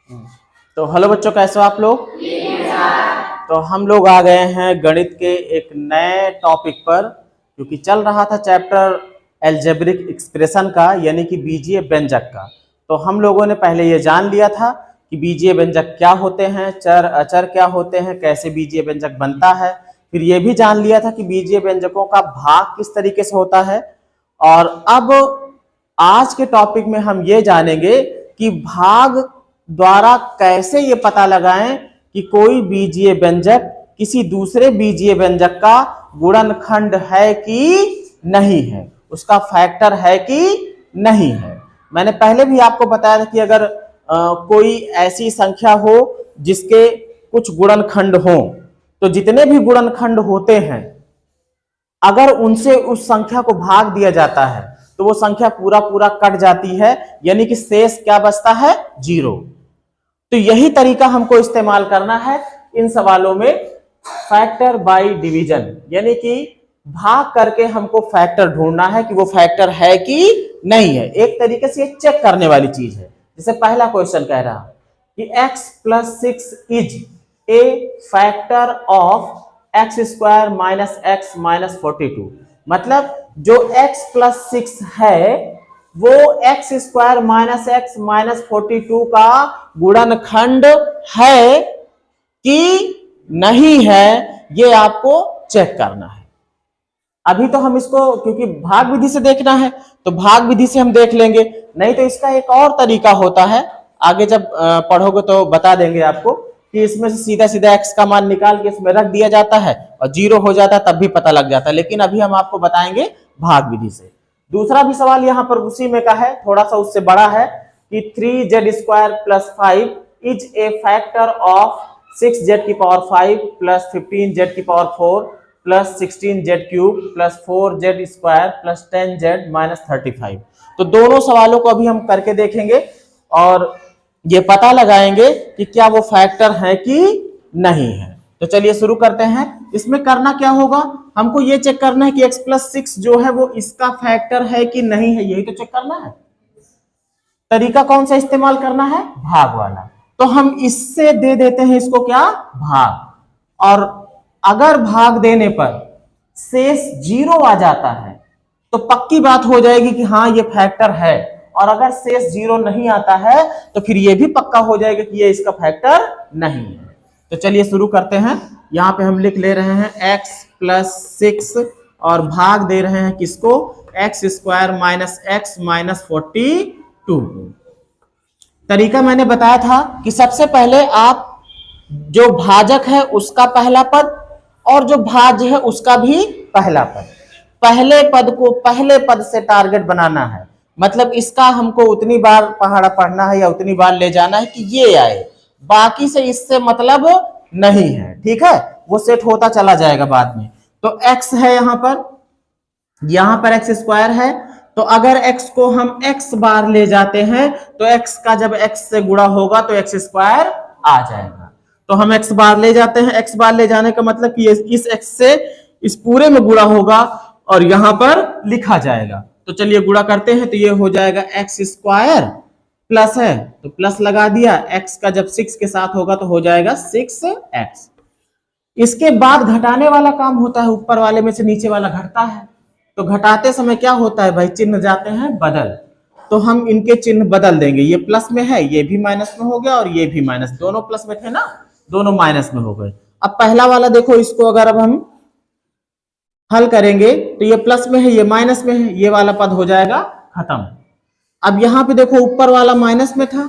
तो हेलो बच्चों, कैसे हो आप लोग? तो हम लोग आ गए हैं गणित के एक नए टॉपिक पर, क्योंकि चल रहा था चैप्टर एल्जेब्रिक एक्सप्रेशन का, यानी कि बीजीय व्यंजक का। तो हम लोगों ने पहले ये जान लिया था कि बीजीय व्यंजक क्या होते हैं, चर अचर क्या होते हैं, कैसे बीजीय व्यंजक बनता है। फिर ये भी जान लिया था कि बीजीय व्यंजकों का भाग किस तरीके से होता है। और अब आज के टॉपिक में हम ये जानेंगे कि भाग द्वारा कैसे ये पता लगाएं कि कोई बीजीय व्यंजक किसी दूसरे बीजीय व्यंजक का गुणनखंड है कि नहीं है, उसका फैक्टर है कि नहीं है। मैंने पहले भी आपको बताया था कि अगर कोई ऐसी संख्या हो जिसके कुछ गुणनखंड हो, तो जितने भी गुणनखंड होते हैं अगर उनसे उस संख्या को भाग दिया जाता है तो वो संख्या पूरा पूरा कट जाती है, यानी कि शेष क्या बचता है? 0। तो यही तरीका हमको इस्तेमाल करना है इन सवालों में, फैक्टर बाय डिवीजन, यानी कि भाग करके हमको फैक्टर ढूंढना है कि वो फैक्टर है कि नहीं है। एक तरीके से ये चेक करने वाली चीज है। जैसे पहला क्वेश्चन कह रहा कि x + 6 is a factor of x² - x - 42। मतलब जो x + 6 है वो x² - x - 42 का गुणनखंड है कि नहीं है, ये आपको चेक करना है। अभी तो हम इसको, क्योंकि भाग विधि से देखना है तो भाग विधि से हम देख लेंगे, नहीं तो इसका एक और तरीका होता है, आगे जब पढ़ोगे तो बता देंगे आपको, कि इसमें से सीधा सीधा x का मान निकाल के इसमें रख दिया जाता है और 0 हो जाता है, तब भी पता लग जाता है। लेकिन अभी हम आपको बताएंगे भाग विधि से। दूसरा भी सवाल यहाँ पर उसी में का है, थोड़ा सा उससे बड़ा है, कि 3z² + 5 is a factor of 6z⁵ + 15z⁴ + 16z³ + 4z² + 10z - 35। तो दोनों सवालों को अभी हम करके देखेंगे और ये पता लगाएंगे कि क्या वो फैक्टर है कि नहीं है। तो चलिए शुरू करते हैं। इसमें करना क्या होगा, हमको ये चेक करना है कि x + 6 जो है वो इसका फैक्टर है कि नहीं है, यही तो चेक करना है। तरीका कौन सा इस्तेमाल करना है? भाग वाला। तो हम इससे दे देते हैं इसको क्या? भाग। और अगर भाग देने पर शेष 0 आ जाता है तो पक्की बात हो जाएगी कि हाँ ये फैक्टर है, और अगर शेष 0 नहीं आता है तो फिर ये भी पक्का हो जाएगा कि ये इसका फैक्टर नहीं है। तो चलिए शुरू करते हैं। यहां पे हम लिख ले रहे हैं x + 6 और भाग दे रहे हैं किसको? x² - x - 42। तरीका मैंने बताया था कि सबसे पहले आप जो भाजक है उसका पहला पद और जो भाज्य है उसका भी पहला पद, पहले पद को पहले पद से टारगेट बनाना है। मतलब इसका हमको उतनी बार पहाड़ा पढ़ना है या उतनी बार ले जाना है कि ये आए, बाकी से इससे मतलब नहीं है। ठीक है, वो सेट होता चला जाएगा बाद में। तो x है यहां पर x² है, तो अगर x को हम x बार ले जाते हैं तो x का जब x से गुणा होगा तो x² आ जाएगा। तो हम x बार ले जाते हैं, x बार ले जाने का मतलब कि इस x से इस पूरे में गुणा होगा और यहां पर लिखा जाएगा। तो चलिए गुणा करते हैं, तो ये हो जाएगा x² प्लस है तो प्लस लगा दिया, x का जब 6 के साथ होगा तो हो जाएगा 6x। इसके बाद घटाने वाला काम होता है, ऊपर वाले में से नीचे वाला घटता है। तो घटाते समय क्या होता है भाई? चिन्ह जाते हैं बदल, तो हम इनके चिन्ह बदल देंगे। ये प्लस में है, ये भी माइनस में हो गया और ये भी माइनस, दोनों प्लस में थे ना, दोनों माइनस में हो गए। अब पहला वाला देखो, इसको अगर अब हम हल करेंगे तो ये प्लस में है, ये माइनस में है, ये वाला पद हो जाएगा खत्म। अब यहां पे देखो, ऊपर वाला माइनस में था,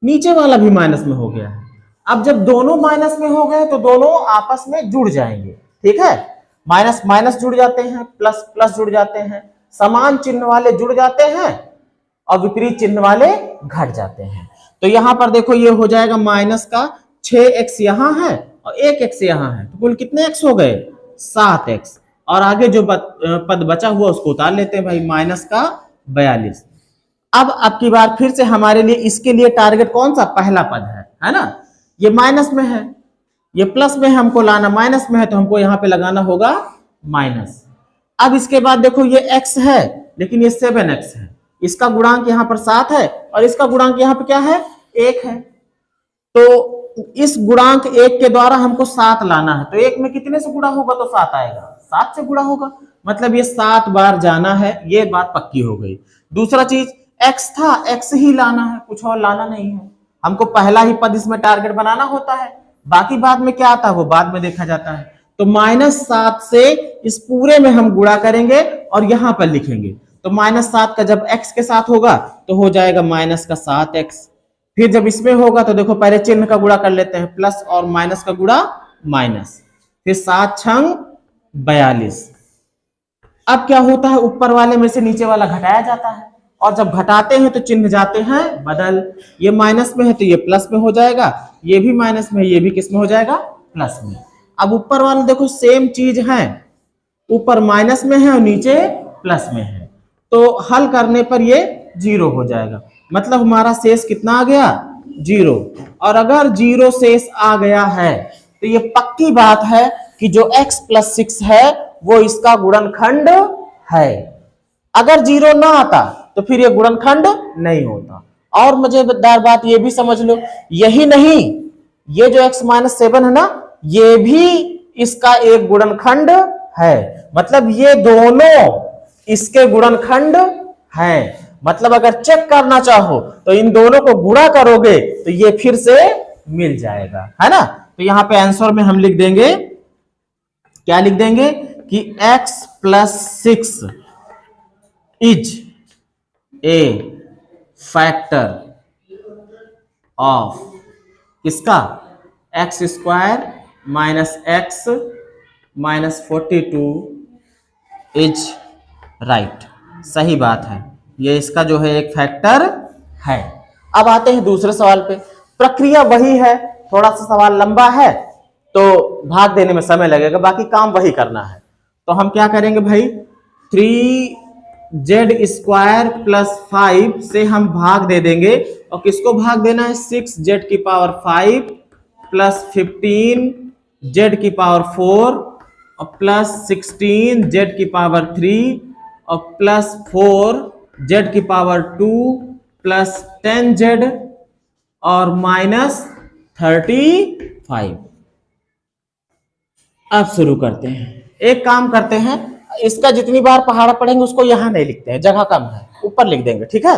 नीचे वाला भी माइनस में हो गया है। अब जब दोनों माइनस में हो गए तो दोनों आपस में जुड़ जाएंगे। ठीक है, माइनस माइनस जुड़ जाते हैं, प्लस प्लस जुड़ जाते हैं, समान चिन्ह वाले जुड़ जाते हैं और विपरीत चिन्ह वाले घट जाते हैं। तो यहां पर देखो, ये हो जाएगा माइनस का 6x यहां है और 1x यहां है, तो कुल कितने x हो गए? 7x। और आगे जो पद बचा हुआ उसको उतार लेते हैं भाई, माइनस का 42। अब की बार फिर से हमारे लिए इसके लिए टारगेट कौन सा? पहला पद है ना। ये माइनस में है, ये प्लस में हमको लाना, माइनस में है तो हमको यहाँ पे लगाना होगा माइनस। अब इसके बाद देखो, ये x है लेकिन ये 7x है, इसका गुणांक यहाँ पर 7 है और इसका गुणांक यहाँ पे क्या है? 1 है। तो इस गुणांक 1 के द्वारा हमको 7 लाना है, तो 1 में कितने से गुणा होगा तो 7 आएगा, 7 से गुणा होगा, मतलब ये 7 बार जाना है, ये बात पक्की हो गई। दूसरा चीज x था, x ही लाना है, कुछ और लाना नहीं है, हमको पहला ही पद इसमें टारगेट बनाना होता है, बाकी बाद में क्या आता है वो बाद में देखा जाता है। तो -7 से इस पूरे में हम गुणा करेंगे और यहां पर लिखेंगे, तो -7 का जब x के साथ होगा तो हो जाएगा -7x, फिर जब इसमें होगा तो देखो पहले चिन्ह का गुणा कर लेते हैं, प्लस और माइनस का गुणा माइनस, फिर 7 छंग 42। अब क्या होता है, ऊपर वाले में से नीचे वाला घटाया जाता है, और जब घटाते हैं तो चिन्ह जाते हैं बदल, ये माइनस में है तो ये प्लस में हो जाएगा, ये भी माइनस में है, ये भी किस में हो जाएगा, प्लस में। अब ऊपर वाला देखो सेम चीज है, ऊपर माइनस में है और नीचे प्लस में है, तो हल करने पर ये 0 हो जाएगा, मतलब हमारा शेष कितना आ गया, 0। और अगर 0 शेष आ गया है तो ये पक्की बात है कि जो x + 6 है वो इसका गुणनखंड है। अगर 0 ना आता तो फिर ये गुणनखंड नहीं होता। और मजेदार बात ये भी समझ लो, यही नहीं, ये जो x - 7 है ना, ये भी इसका एक गुणनखंड है, मतलब ये दोनों इसके गुणनखंड है। मतलब अगर चेक करना चाहो तो इन दोनों को गुणा करोगे तो ये फिर से मिल जाएगा, है ना। तो यहां पे आंसर में हम लिख देंगे, क्या लिख देंगे कि x + 6 is a factor of किसका, x² - x - 42 इज राइट, सही बात है, ये इसका जो है एक फैक्टर है। अब आते हैं दूसरे सवाल पे, प्रक्रिया वही है, थोड़ा सा सवाल लंबा है तो भाग देने में समय लगेगा, बाकी काम वही करना है। तो हम क्या करेंगे भाई, 3z² + 5 से हम भाग दे देंगे, और किसको भाग देना है, 6z⁵ + 15z⁴ और +16z⁵ और +4z⁴2 + 10z और -35। अब शुरू करते हैं, एक काम करते हैं, इसका जितनी बार पहाड़ा पढ़ेंगे उसको यहां नहीं लिखते हैं, जगह कम है, ऊपर लिख देंगे, ठीक है।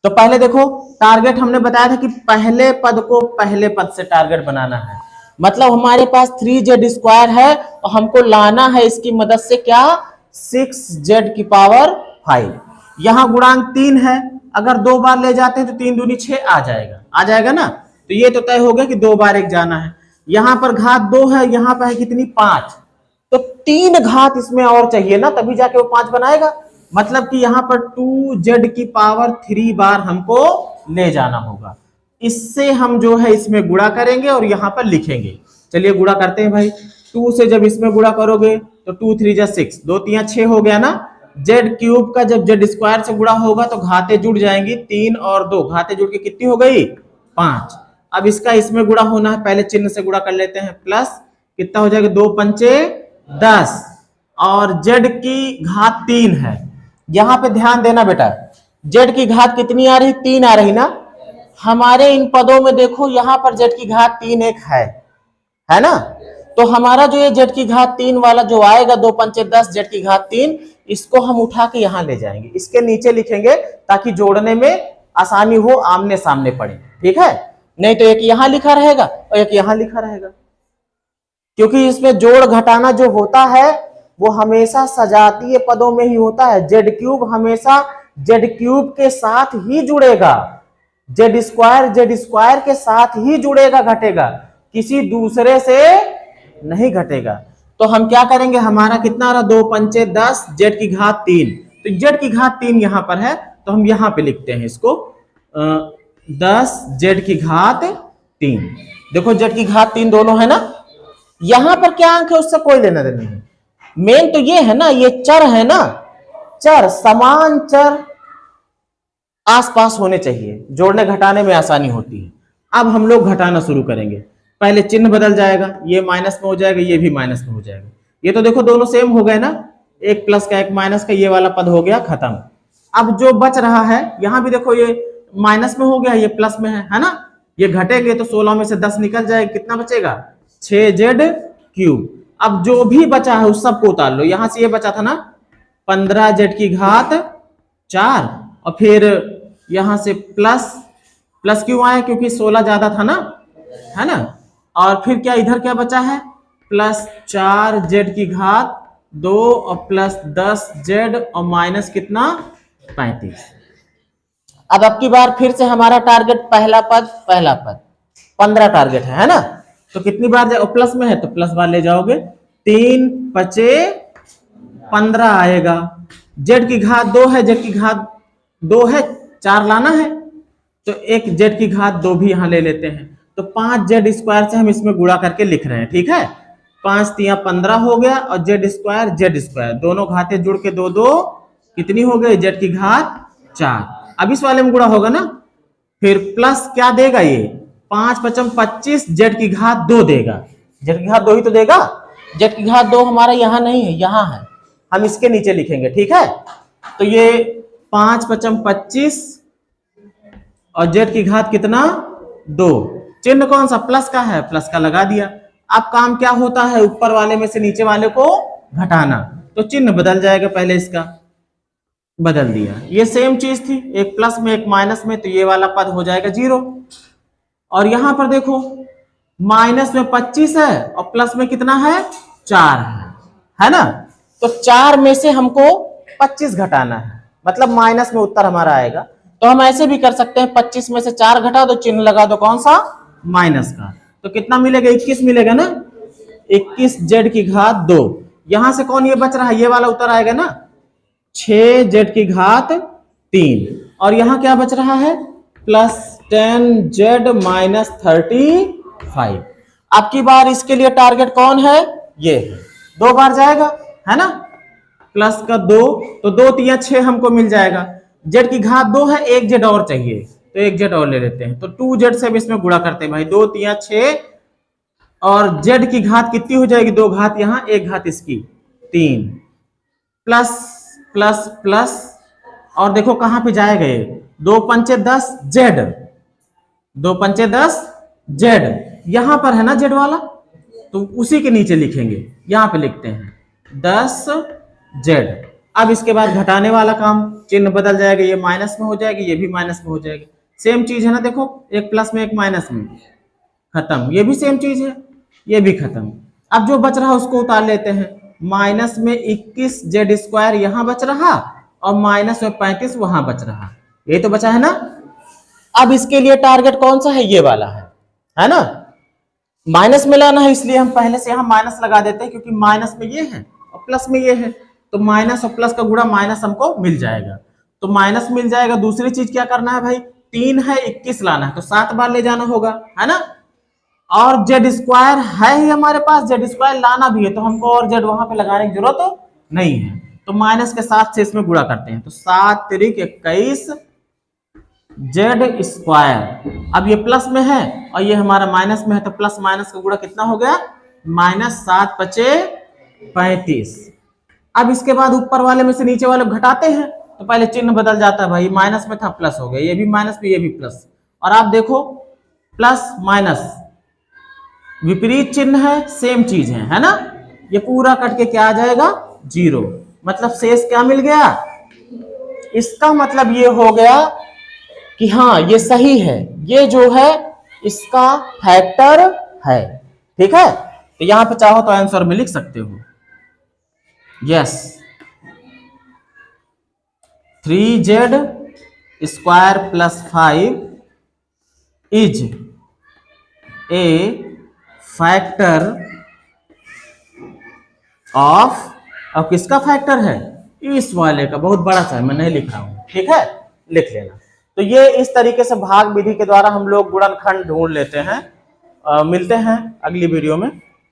तो पहले देखो, टारगेट हमने बताया था कि पहले पद को पहले पद से टारगेट बनाना है, मतलब हमारे पास 3z² है और हमको लाना है इसकी मदद से क्या, 6z⁵। यहां गुणांक 3 है, अगर 2 बार ले जाते हैं तो 3 दूनी 6 आ जाएगा ना, तो ये तो तय हो गया कि 2 बार एक जाना है। यहां पर घात 2 है, यहां पर है कितनी, 5, तो 3 घात इसमें और चाहिए ना, तभी जाके वो 5 बनाएगा, मतलब कि यहां पर 2z⁵ बार हमको ले जाना होगा। इससे हम जो है इसमें गुणा करेंगे और यहां पर लिखेंगे। चलिए गुणा करते हैं भाई, 2 से जब इसमें गुणा करोगे तो 2 3 जा 6, 2 3 6 हो गया ना। z³ का जब z² से गुणा होगा तो घातें जुड़ जाएंगी, 3 और 2 घातें जुड़ के कितनी हो गई, 5। अब इसका इसमें गुणा होना है, पहले चिन्ह से गुणा कर लेते हैं, प्लस कितना हो जाएगा, 2 पंचे 10 और z⁵ है। यहां पे ध्यान देना बेटा, z⁵ कितनी आ रही, 3 आ रही ना, हमारे इन पदों में देखो यहां पर z⁵ एक है ना, तो हमारा जो ये z⁵ वाला जो आएगा 2 पंचे 10 z⁵, इसको हम उठा के यहां ले जाएंगे, इसके नीचे लिखेंगे ताकि जोड़ने में आसानी हो, आमने सामने पड़े, ठीक है। नहीं तो एक यहां लिखा रहेगा और एक यहां लिखा रहेगा, क्योंकि इसमें जोड़ घटाना जो होता है वो हमेशा सजातीय पदों में ही होता है। z³ हमेशा z³ के साथ ही जुड़ेगा, z² के साथ ही जुड़ेगा, घटेगा, किसी दूसरे से नहीं घटेगा। तो हम क्या करेंगे, हमारा कितना रहा, 2 पंचे 10 z⁵, तो z⁵ यहां पर है तो हम यहां पे लिखते हैं इसको 10 z⁵। देखो z⁵ दोनों है ना, यहां पर क्या अंक है उससे कोई लेना देना नहीं, मेन तो ये है ना, ये चर है ना, चर समान चर आसपास होने चाहिए, जोड़ने घटाने में आसानी होती है। अब हम लोग घटाना शुरू करेंगे, पहले चिन्ह बदल जाएगा, ये माइनस में हो जाएगा, ये भी माइनस में हो जाएगा, ये तो देखो दोनों सेम हो गए ना, एक प्लस का एक माइनस का, ये वाला पद हो गया खत्म। अब जो बच रहा है, यहां भी देखो ये माइनस में हो गया, ये प्लस में है ना, ये घटेंगे तो 16 में से 10 निकल जाएगा, कितना बचेगा 6z³। अब जो भी बचा है उस सबको उतार लो। यहां से ये बचा था ना 15z⁴, और फिर यहां से प्लस क्यों आया, क्योंकि 16 ज्यादा था ना, है ना। और फिर क्या इधर क्या बचा है, +4z⁴ और +10z और माइनस कितना 35। अब की बार फिर से हमारा टारगेट पहला पद 15 टारगेट है ना। तो कितनी बार जाए, प्लस में है तो प्लस बार ले जाओगे, 3 × 15 आएगा। z⁴ 2 है, z⁴ 2 है, 4 लाना है तो एक z⁴ 2 भी यहां ले लेते हैं। तो 5z² से हम इसमें गुणा करके लिख रहे हैं, ठीक है। 5 × 3 = 15 हो गया, और z² दोनों घाते जुड़ के 2 2 कितनी हो गई, z⁴ 4। अब इस वाले में गुणा होगा ना, फिर प्लस क्या देगा, ये 5 × 5 = 25, z⁴ 2 देगा। z⁴ 2 ही तो देगा, z⁴ 2 हमारा यहाँ नहीं है, यहाँ है, हम इसके नीचे लिखेंगे, ठीक है। तो ये 5 × 5 = 25 और z⁴ कितना 2। चिन्ह कौन सा, प्लस का है, प्लस का लगा दिया। अब काम क्या होता है, ऊपर वाले में से नीचे वाले को घटाना, तो चिन्ह बदल जाएगा, पहले इसका बदल दिया। ये सेम चीज थी, एक प्लस में एक माइनस में, तो ये वाला पद हो जाएगा 0। और यहां पर देखो माइनस में 25 है और प्लस में कितना है 4 है ना। तो 4 में से हमको 25 घटाना है, मतलब माइनस में उत्तर हमारा आएगा। तो हम ऐसे भी कर सकते हैं, 25 में से 4 घटा दो, चिन्ह लगा दो कौन सा, माइनस का। तो कितना मिलेगा, 21 मिलेगा ना, 21z⁴ 2। यहां से कौन ये बच रहा है, ये वाला उत्तर आएगा ना, 6z⁴ और यहां क्या बच रहा है, +10z - 35। अब की बार इसके लिए टारगेट कौन है, ये 2 बार जाएगा, है ना, प्लस का 2, तो 2 × 3 = 6 हमको मिल जाएगा। z⁴ 2 है, एक z और चाहिए, तो एक z और ले लेते हैं। तो 2z से भी इसमें गुणा करते हैं भाई, 2 × 3 = 6 और z⁴ कितनी हो जाएगी, 2 घात यहां, 1 घात इसकी 3, प्लस प्लस प्लस, और देखो कहां पे जाएगा ये, 2 × 5 = 10 z, 2 × 5 = 10 z, यहां पर है ना z वाला, तो उसी के नीचे लिखेंगे, यहां पे लिखते हैं 10z। अब इसके बाद घटाने वाला काम, चिन्ह बदल जाएगा, ये माइनस में हो जाएगी, ये भी माइनस में हो जाएगी। सेम चीज है ना, देखो एक प्लस में एक माइनस में, खत्म। ये भी सेम चीज है, ये भी खत्म। अब जो बच रहा है उसको उतार लेते हैं। माइनस में 21z² यहां बच रहा और माइनस में 35 वहां बच रहा, ये तो बचा है ना। अब इसके लिए टारगेट कौन सा है, ये वाला है ना, माइनस में लाना है, इसलिए हम पहले से यहां माइनस लगा देते हैं, क्योंकि माइनस में ये है और प्लस में ये है, तो माइनस और प्लस का गुणा माइनस हमको मिल जाएगा, तो माइनस मिल जाएगा। दूसरी चीज क्या करना है भाई, 3 है 21 लाना है, तो 7 बार ले जाना होगा, है ना। और z² है ही हमारे पास, z² लाना भी है, तो हमको और z वहां पे लगाने की जरूरत नहीं है। तो माइनस के 7 से इसमें गुणा करते हैं, तो 7 × 3 = 21 z²। अब ये प्लस में है और ये हमारा माइनस में है, तो प्लस माइनस का गुणा कितना हो गया, -7 × 5 = 35। अब इसके बाद ऊपर वाले में से नीचे वाले घटाते हैं, तो पहले चिन्ह बदल जाता है भाई, माइनस में था प्लस हो गया, ये भी माइनस में, ये भी प्लस। और आप देखो प्लस माइनस विपरीत चिन्ह है, सेम चीज है ना। ये पूरा कट के क्या आ जाएगा, 0, मतलब शेष क्या मिल गया। इसका मतलब ये हो गया कि हाँ ये सही है, ये जो है इसका फैक्टर है, ठीक है। तो यहां पे चाहो तो आंसर में लिख सकते हो, yes 3z² + 5 is a factor of, अब किसका फैक्टर है, इस वाले का, बहुत बड़ा सा है, मैं नहीं लिख रहा हूं, ठीक है, लिख लेना। तो ये इस तरीके से भाग विधि के द्वारा हम लोग गुणनखंड ढूंढ लेते हैं। मिलते हैं अगली वीडियो में।